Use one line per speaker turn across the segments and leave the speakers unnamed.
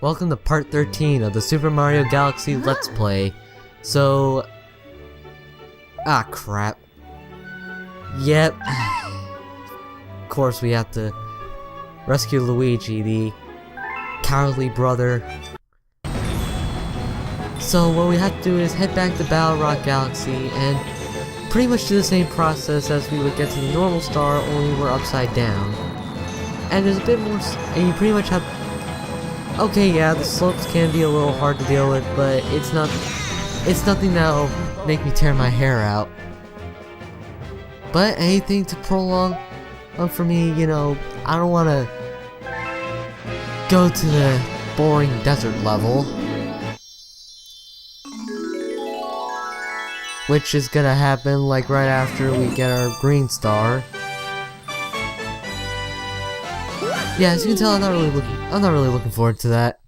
welcome to part 13 of the Super Mario Galaxy Let's Play. So... ah, crap. Yep. Of course we have to rescue Luigi, the cowardly brother. So what we have to do is head back to Battle Rock Galaxy and pretty much do the same process as we would get to the normal star, only we're upside down. And there's a bit more, and you pretty much have... okay, yeah, the slopes can be a little hard to deal with, but it's nothing that'll make me tear my hair out. But anything to prolong for me, you know, I don't want to go to the boring desert level, which is gonna happen like right after we get our green star. Yeah, as you can tell, I'm not really looking forward to that.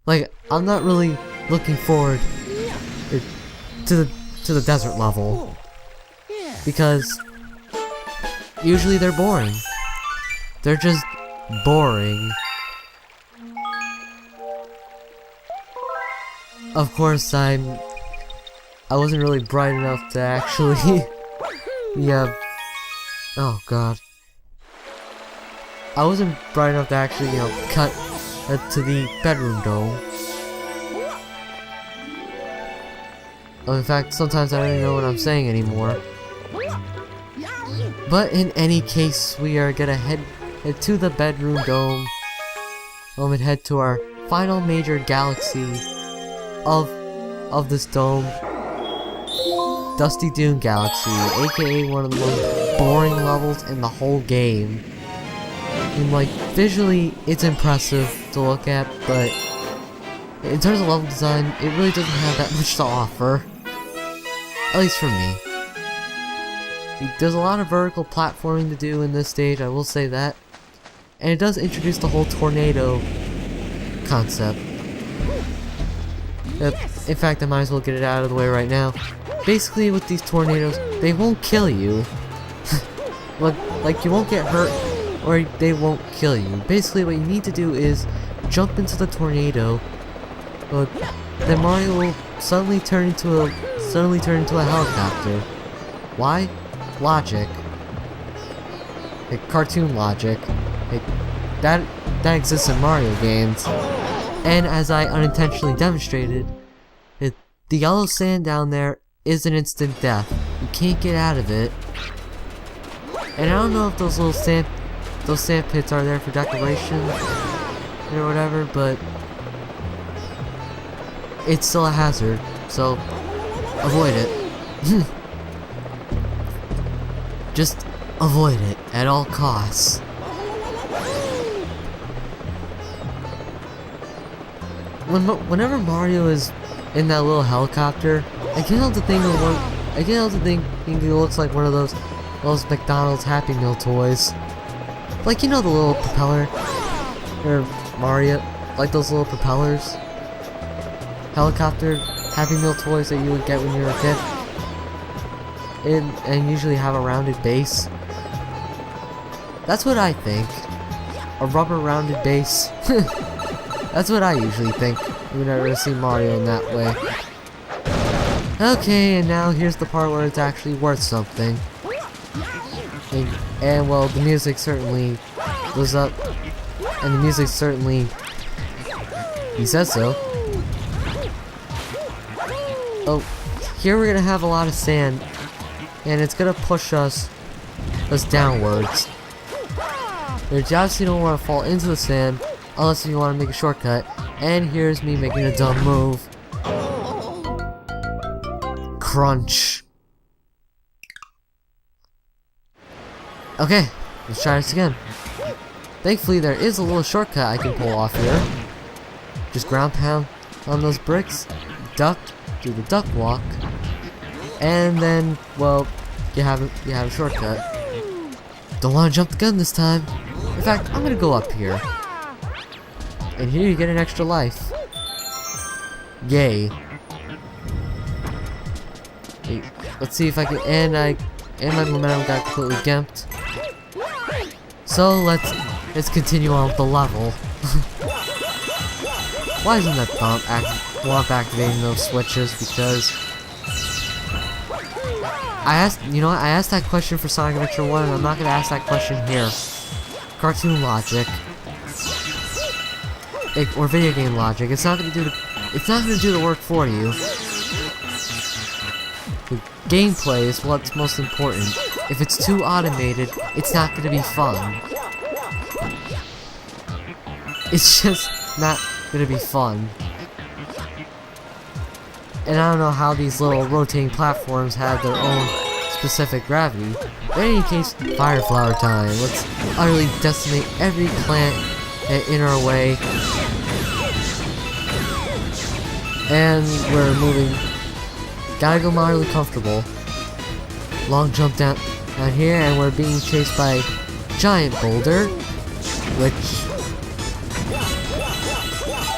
Like, I'm not really looking forward to the desert level, because usually they're boring. They're just boring. Of course, I wasn't really bright enough to actually yeah. Oh god. I wasn't bright enough to actually, you know, cut to the bedroom dome. Oh, in fact, sometimes I don't even know what I'm saying anymore. But in any case, we are gonna head to the bedroom dome and head to our final major galaxy of this dome, Dusty Dune Galaxy, aka one of the most boring levels in the whole game. And like, visually, it's impressive to look at, but in terms of level design, it really doesn't have that much to offer. At least for me. There's a lot of vertical platforming to do in this stage, I will say that. And it does introduce the whole tornado concept. In fact, I might as well get it out of the way right now. Basically, with these tornadoes, they won't kill you. like, you won't get hurt, or they won't kill you. Basically, what you need to do is jump into the tornado, but then Mario will suddenly turn into a helicopter. Why? Logic. Like, cartoon logic. Like, that exists in Mario games. And as I unintentionally demonstrated, the yellow sand down there is an instant death. You can't get out of it. And I don't know if those sand pits are there for decoration or whatever, but it's still a hazard, so avoid it. Just avoid it at all costs. Whenever Mario is in that little helicopter, I can't help to think it looks like one of those McDonald's Happy Meal toys. Like, you know, the little propeller, or Mario, like those little propellers, helicopter Happy Meal toys that you would get when you were a kid, and usually have a rounded base. That's what I think. A rubber rounded base. That's what I usually think whenever I see Mario in that way. Okay, and now here's the part where it's actually worth something. And well, the music certainly goes up, and the music certainly, he says so. Oh, here we're gonna have a lot of sand, and it's gonna push us downwards. You obviously don't want to fall into the sand unless you want to make a shortcut. And here's me making a dumb move. Crunch. Okay, let's try this again. Thankfully, there is a little shortcut I can pull off here. Just ground pound on those bricks, duck, do the duck walk, and then, well, you have a shortcut. Don't want to jump the gun this time. In fact, I'm gonna go up here. And here you get an extra life. Yay. Hey, let's see if I can, and my momentum got completely gimped. So let's continue on with the level. why isn't that thump activating those switches? Because I asked that question for Sonic Adventure 1, and I'm not gonna ask that question here. Cartoon logic, or video game logic. It's not gonna do the work for you. The gameplay is what's most important. If it's too automated, it's not gonna be fun. It's just not gonna be fun. And I don't know how these little rotating platforms have their own specific gravity. But in any case, fire flower time. Let's utterly decimate every plant in our way. And we're moving. Gotta go moderately comfortable. Long jump down here, and we're being chased by a giant boulder, which,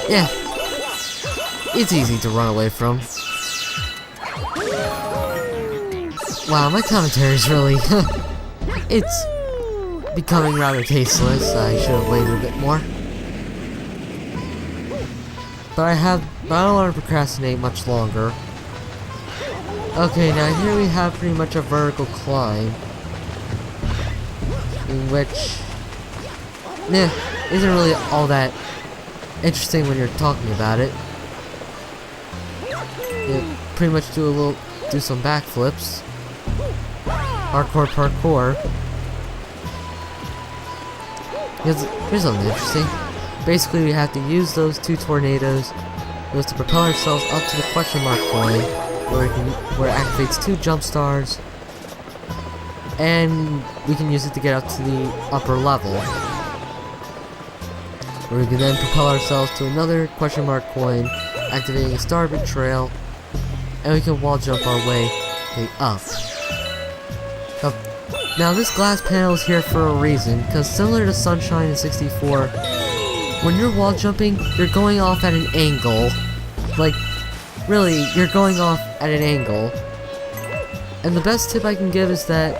yeah, it's easy to run away from. Wow, my commentary is really, it's becoming rather tasteless. I should have waited a bit more. But I don't want to procrastinate much longer. Okay, now here we have pretty much a vertical climb, in which, isn't really all that interesting when you're talking about it. You pretty much do some backflips. Parkour. Here's something interesting. Basically, we have to use those two tornadoes to propel ourselves up to the question mark point, where it activates 2 jump stars, and we can use it to get up to the upper level, where we can then propel ourselves to another question mark coin, activating a star betrayal, and we can wall jump our way up. Now this glass panel is here for a reason, because similar to Sunshine in 64, when you're wall jumping, you're going off at an angle. Like, really, you're going off at an angle. And the best tip I can give is that,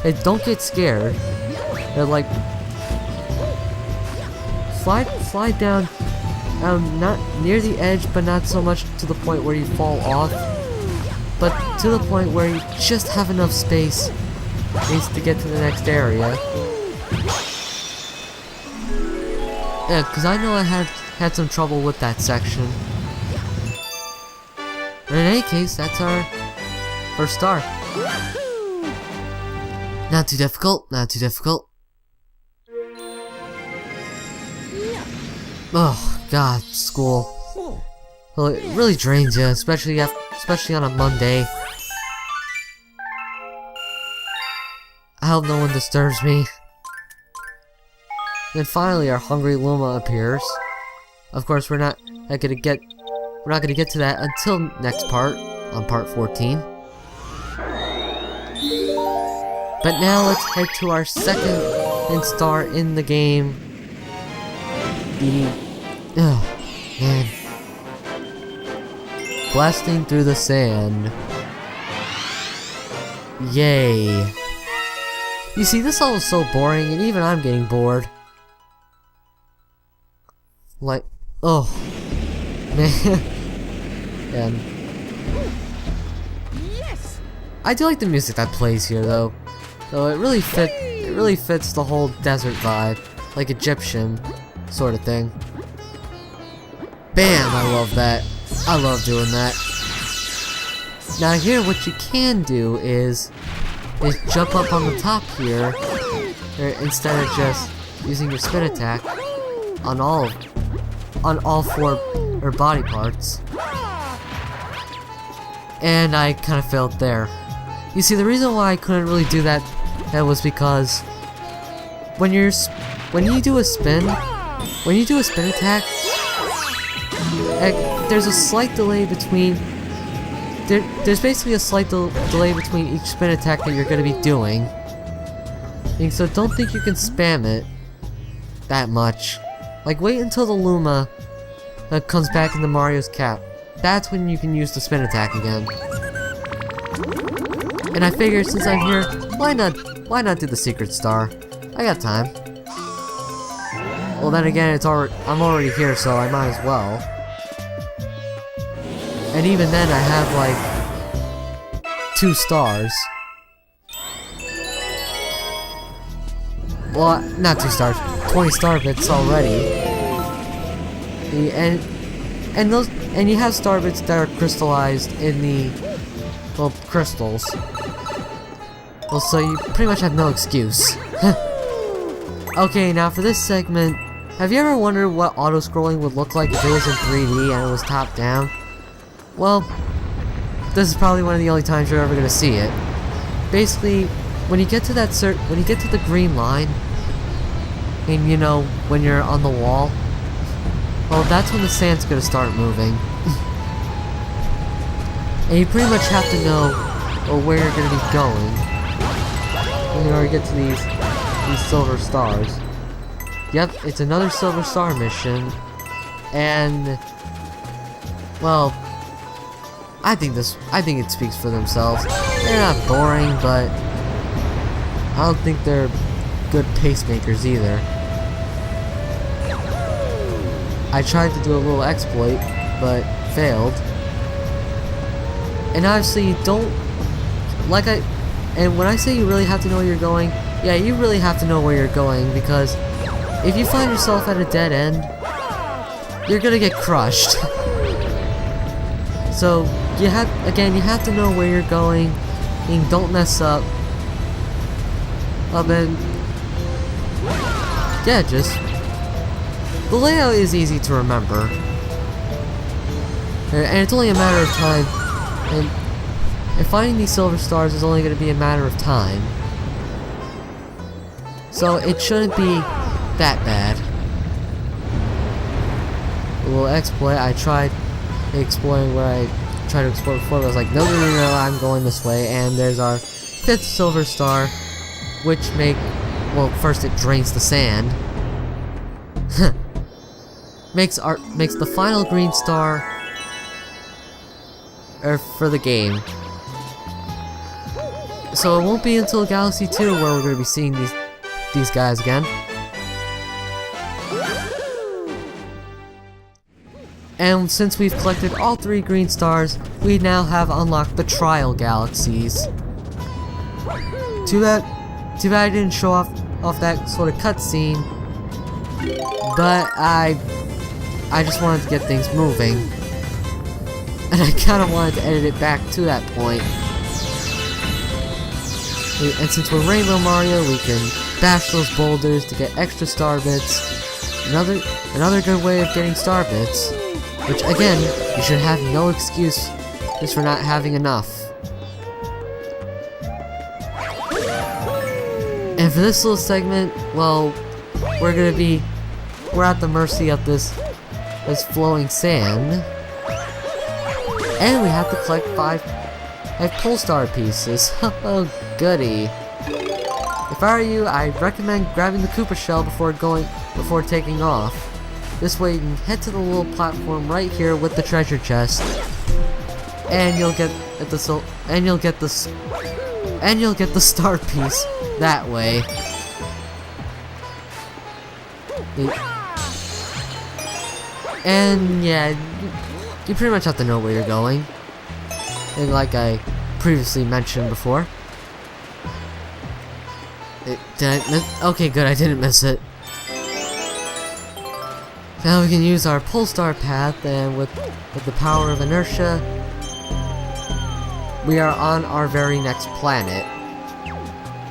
hey, don't get scared. They're like, slide down, not near the edge, but not so much to the point where you fall off, but to the point where you just have enough space to get to the next area. Yeah, because I know I had some trouble with that section. But in any case, that's our first star. Not too difficult, not too difficult. Oh god, school. Well, it really drains you, especially on a Monday. I hope no one disturbs me. Then finally, our hungry Luma appears. Of course, we're not gonna get to that until next part, on part 14. But now let's head to our second star in the game. Man. Blasting through the sand. Yay. You see, this all is so boring, and even I'm getting bored. Like, oh, man. And yes, I do like the music that plays here, though. Though it really fits the whole desert vibe, like Egyptian sort of thing. Bam! I love that. I love doing that. Now here, what you can do is jump up on the top here, instead of just using your spin attack on all 4 body parts. And I kind of failed there. You see, the reason why I couldn't really do that was because when you do a spin attack, there's a slight delay between. There's basically a slight delay between each spin attack that you're going to be doing. And so don't think you can spam it that much. Like, wait until the Luma comes back into Mario's cap. That's when you can use the spin attack again. And I figured, since I'm here, why not do the secret star? I got time. Well, then again, I'm already here, so I might as well. And even then, I have like 2 stars. Well, not 2 stars, 20 star bits already. And you have star bits that are crystallized in the, well, crystals. Well, so you pretty much have no excuse. Okay, now for this segment, have you ever wondered what auto-scrolling would look like if it was in 3D and it was top-down? Well, this is probably one of the only times you're ever gonna see it. Basically, when you get to that when you get to the green line, and you know, when you're on the wall, well, that's when the sand's gonna start moving. And you pretty much have to know where you're gonna be going when you already get to these silver stars. Yep, it's another silver star mission, and well, I think it speaks for themselves. They're not boring, but I don't think they're good pacemakers either. I tried to do a little exploit, but failed. And obviously, and when I say you really have to know where you're going, yeah, you really have to know where you're going, because if you find yourself at a dead end, you're gonna get crushed. So, you have to know where you're going, and don't mess up. And yeah, just the layout is easy to remember, and it's only a matter of time. And finding these silver stars is only going to be a matter of time, so it shouldn't be that bad. A little exploit. I tried exploring where I tried to explore before, but I was like, no, I'm going this way. And there's our 5th silver star, which well, first it drains the sand. makes the final green star for the game. So it won't be until Galaxy 2 where we're going to be seeing these guys again. And since we've collected all 3 green stars, we now have unlocked the trial galaxies. Too bad I didn't show off that sort of cutscene, but I just wanted to get things moving, and I kind of wanted to edit it back to that point. And since we're Rainbow Mario, we can bash those boulders to get extra star bits. Another good way of getting star bits, which again, you should have no excuse just for not having enough. And for this little segment, well, we're at the mercy of this flowing sand, and we have to collect 5 pull star pieces. Oh, goody! If I were you, I'd recommend grabbing the Koopa shell before taking off. This way, you can head to the little platform right here with the treasure chest, and you'll get the star piece that way. And yeah, you pretty much have to know where you're going. And like I previously mentioned before. Did I miss? Okay, good, I didn't miss it. Now we can use our pull star path, and with the power of inertia, we are on our very next planet.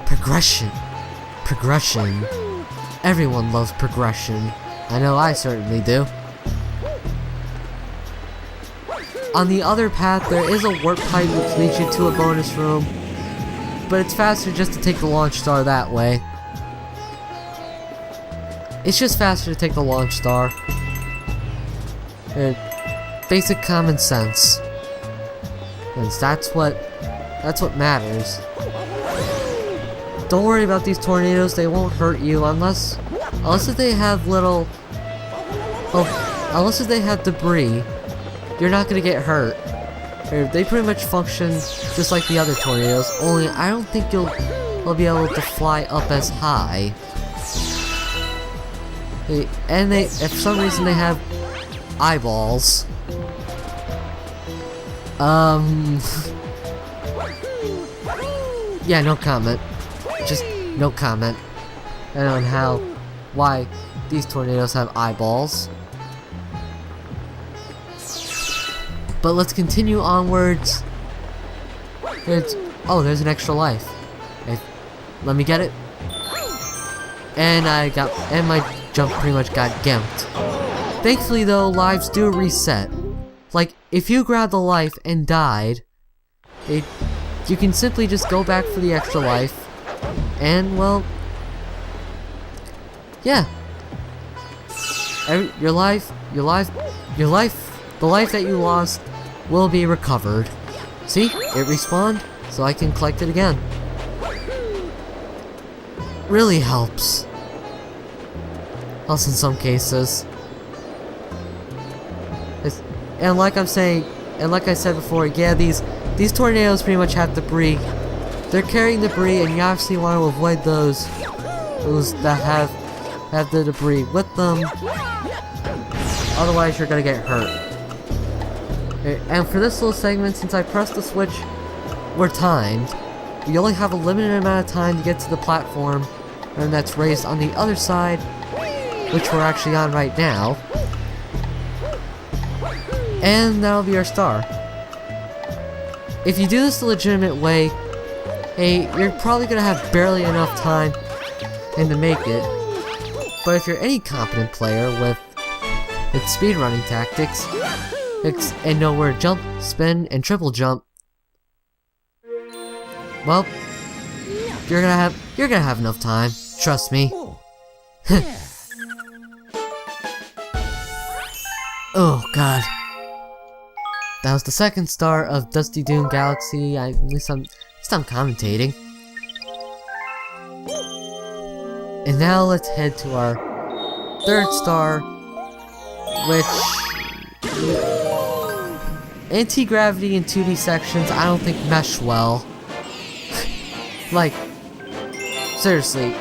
Progression. Progression. Everyone loves progression. I know I certainly do. On the other path, there is a warp pipe which leads you to a bonus room, but it's faster just to take the launch star that way. It's just faster to take the launch star. Basic common sense. And that's what matters. Don't worry about these tornadoes, they won't hurt you unless if they have unless if they have debris, you're not gonna get hurt. They pretty much function just like the other tornadoes, only I don't think you'll be able to fly up as high. And they, if for some reason they have eyeballs. Yeah, no comment. Just no comment. And on why these tornadoes have eyeballs. But let's continue onwards. Oh, there's an extra life. Let me get it. And my jump pretty much got gimped. Thankfully though, lives do reset. Like, if you grabbed the life and died, you can simply just go back for the extra life. And, well, yeah. The life that you lost will be recovered. See? It respawned, so I can collect it again. Really helps. Helps in some cases. And like I'm saying, and like I said before, yeah, these tornadoes pretty much have debris. They're carrying debris, and you obviously want to avoid those that have the debris with them. Otherwise, you're gonna get hurt. And for this little segment, since I pressed the switch, we're timed. We only have a limited amount of time to get to the platform, and that's raised on the other side, which we're actually on right now. And that'll be our star. If you do this the legitimate way, hey, you're probably gonna have barely enough time and to make it. But if you're any competent player with speedrunning tactics and know where to jump, spin, and triple jump, well, you're gonna have enough time. Trust me. Oh God. That was the second star of Dusty Dune Galaxy. At least I'm commentating. And now let's head to our third star, which anti-gravity and 2D sections I don't think mesh well. Like, seriously,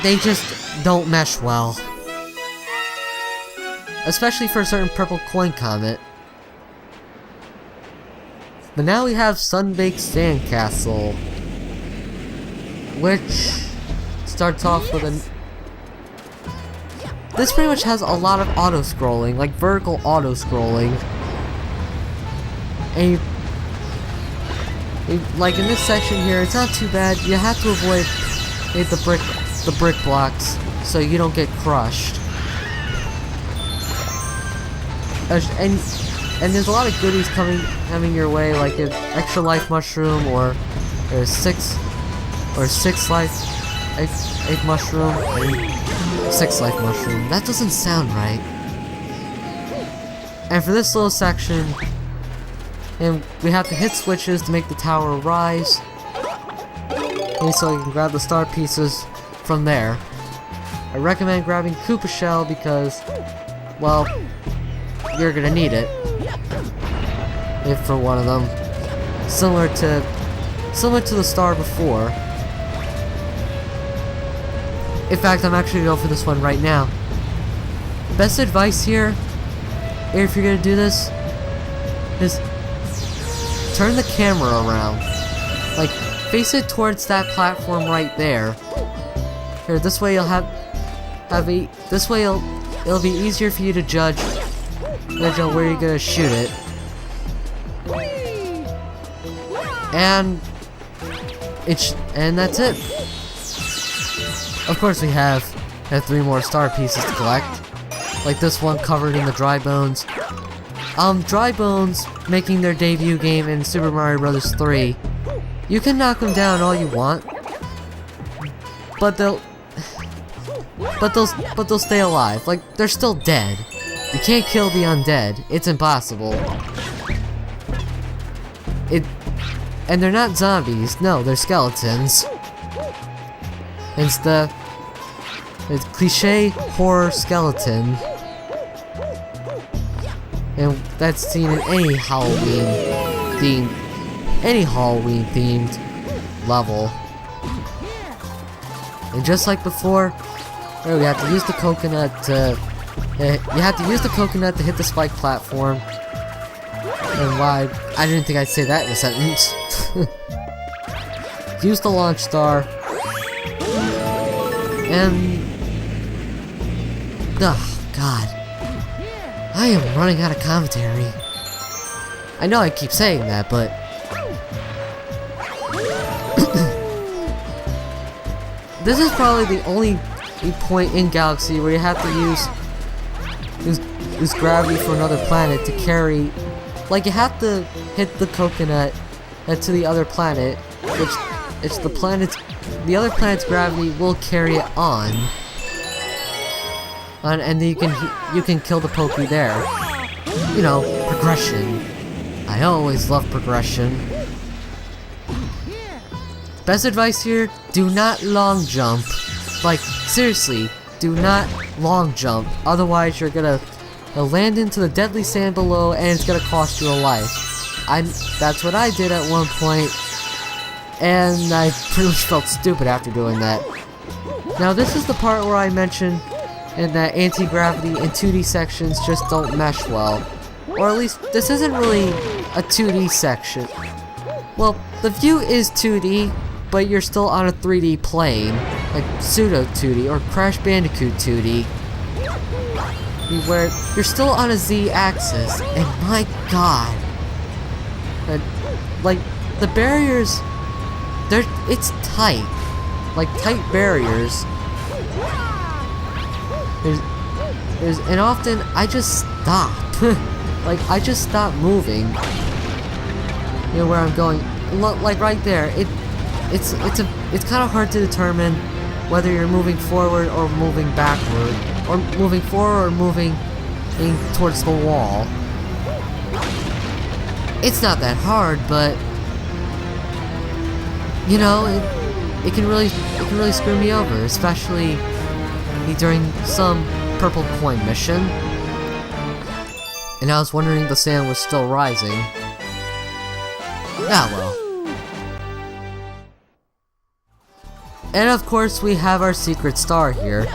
they just don't mesh well. Especially for a certain purple coin comet. But now we have Sunbaked Sandcastle, which starts off with this pretty much has a lot of auto-scrolling, like vertical auto-scrolling. And like in this section here, it's not too bad. You have to avoid the brick blocks so you don't get crushed. And there's a lot of goodies coming your way, like an extra life mushroom or a six life mushroom, and 6 life mushroom. That doesn't sound right. And for this little section, and we have to hit switches to make the tower rise, and so you can grab the star pieces from there. I recommend grabbing Koopa Shell because, well, you're gonna need it. If for one of them. Similar to the star before. In fact, I'm actually going for this one right now. Best advice here, if you're gonna do this, is turn the camera around. Like, face it towards that platform right there. Here, this way you'll it'll be easier for you to judge where you're gonna shoot it. And that's it. Of course we have 3 more star pieces to collect. Like this one covered in the dry bones. Dry bones making their debut game in Super Mario Bros. 3. You can knock them down all you want, but they'll stay alive. Like, they're still dead. You can't kill the undead. It's impossible. And they're not zombies. No, they're skeletons. It's the cliche horror skeleton. And that's seen in any Halloween themed level. And just like before, Or we have to use the coconut to... you have to use the coconut to hit the spike platform. And why... I didn't think I'd say that in a sentence. Use the launch star. And... oh, God. I am running out of commentary. I know I keep saying that, but... this is probably the only point in Galaxy where you have to use gravity for another planet to carry... like, you have to hit the coconut to the other planet, which it's the other planet's gravity will carry it on. And then you can kill the Pokey there. You know, progression. I always love progression. Best advice here, do not long jump. Like, seriously, do not long jump. Otherwise you're gonna land into the deadly sand below and it's gonna cost you a life. That's what I did at one point, and I pretty much felt stupid after doing that. Now this is the part where I mentioned and that anti-gravity and 2D sections just don't mesh well. Or at least, this isn't really a 2D section. Well, the view is 2D, but you're still on a 3D plane, like pseudo 2D or Crash Bandicoot 2D, where you're still on a Z-axis, and my god, like, the barriers, it's tight, like tight barriers. And often I just stop. Like, I just stop moving. You know where I'm going. Like right there. It's kind of hard to determine whether you're moving forward or moving backward, or moving forward or moving towards the wall. It's not that hard, but you know, it can really screw me over, especially during some purple coin mission. And I was wondering the sand was still rising. Ah well. And of course we have our secret star here.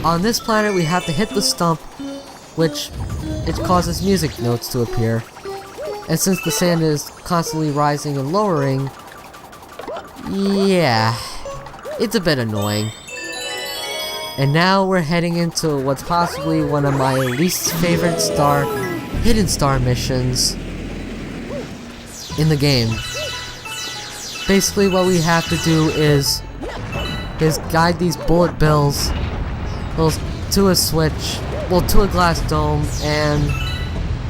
On this planet we have to hit the stump, which it causes music notes to appear. And since the sand is constantly rising and lowering, yeah, it's a bit annoying. And now we're heading into what's possibly one of my least favorite hidden star missions in the game. Basically what we have to do is guide these bullet bills to a switch, well, to a glass dome, and,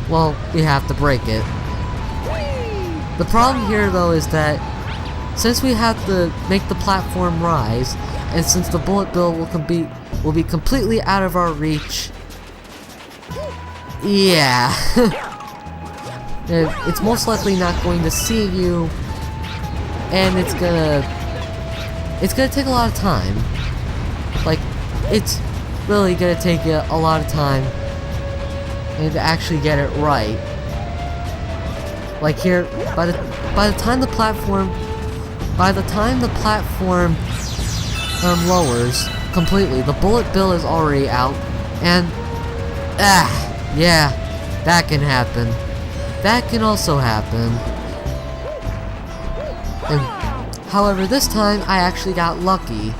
well, we have to break it. The problem here though is that since we have to make the platform rise, and since the bullet bill will be completely out of our reach, yeah, it's most likely not going to see you, and it's gonna take a lot of time. Like, it's really gonna take you a lot of time and to actually get it right. Like here, by the time the platform lowers completely, the bullet bill is already out, and yeah, that can happen. That can also happen. And however, this time I actually got lucky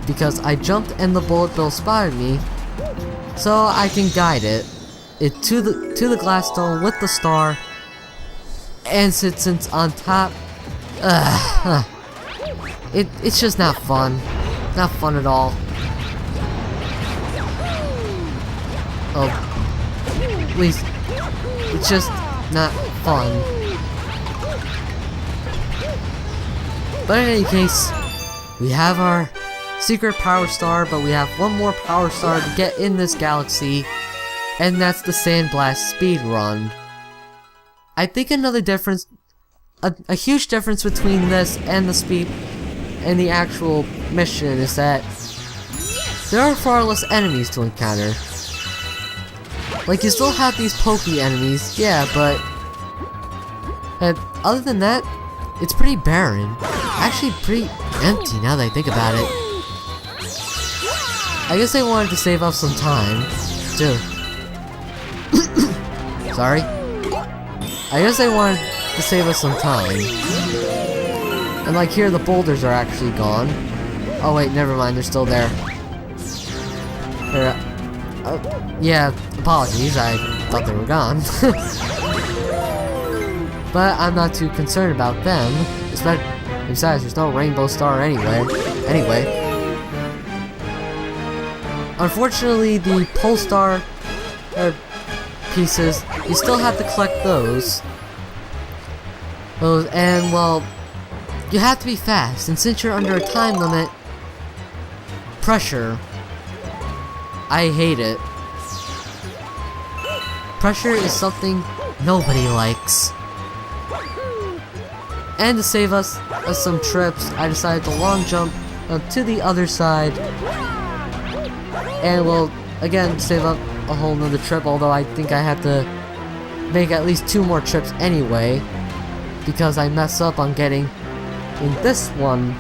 because I jumped and the bullet bill spotted me, so I can guide it to the glass dome with the star. And since it's on top, it's just not fun. Not fun at all. Oh, at least it's just not fun. But in any case, we have our secret power star, but we have one more power star to get in this galaxy, and that's the Sandblast Speedrun. I think another difference, a huge difference between this and the actual mission is that there are far less enemies to encounter. Like, you still have these pokey enemies, yeah, but other than that, it's pretty barren. Actually pretty empty now that I think about it. I guess they wanted to save up some time, too. Sorry. I guess they wanted to save us some time. And like here, the boulders are actually gone. Oh wait, never mind, they're still there. Yeah, apologies, I thought they were gone. But I'm not too concerned about them. Besides, there's no rainbow star anyway. Unfortunately, the pole star pieces, you still have to collect those. And well, you have to be fast, and since you're under a time limit, pressure. I hate it. Pressure is something nobody likes. And to save us some trips, I decided to long jump to the other side. And we'll, again, save up a whole nother trip, although I think I have to make at least 2 more trips anyway. Because I mess up on getting in this one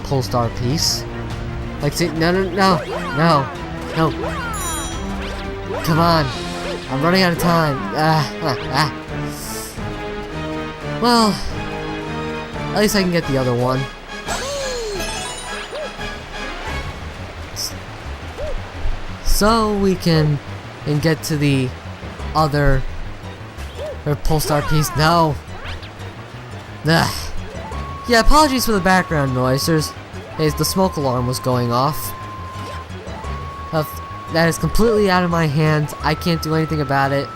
pole star piece. Like, see, no. Come on. I'm running out of time. Well, at least I can get the other one. So we can get to the other pole star piece. No. Yeah, apologies for the background noise. The smoke alarm was going off. That is completely out of my hands. I can't do anything about it.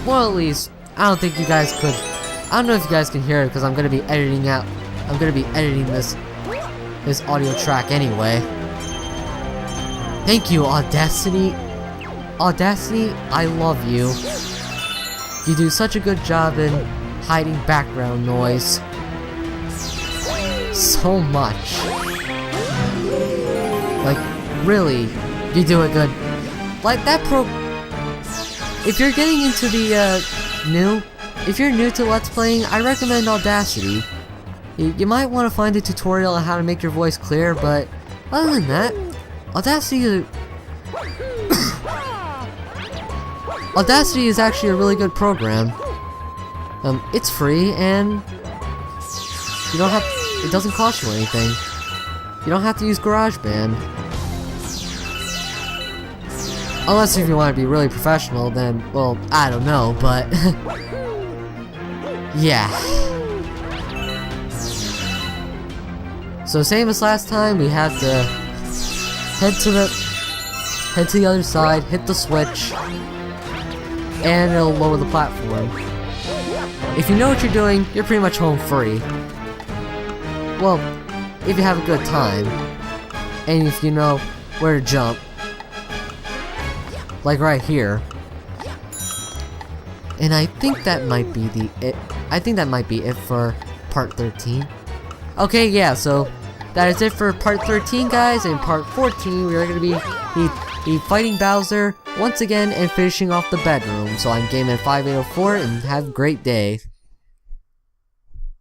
Well, at least I don't think you guys could. I don't know if you guys can hear it because I'm gonna be editing this audio track anyway. Thank you, Audacity. Audacity, I love you. You do such a good job in hiding background noise. So much. Like, really, you do it good. Like that if you're getting into the if you're new to Let's Playing, I recommend Audacity. You might want to find a tutorial on how to make your voice clear, but other than that, Audacity is actually a really good program. It's free and you don't have. It doesn't cost you anything. You don't have to use GarageBand. Unless if you want to be really professional, then, well, I don't know, but yeah. So same as last time, we have to head to the other side, hit the switch, and it'll lower the platform. If you know what you're doing, you're pretty much home free. Well, if you have a good time, and if you know where to jump, like right here. And I think that might be it for part 13. Okay, yeah, so that is it for part 13, guys. In part 14, we are going to be fighting Bowser once again and finishing off the bedroom. So I'm GameMan5804, and have a great day.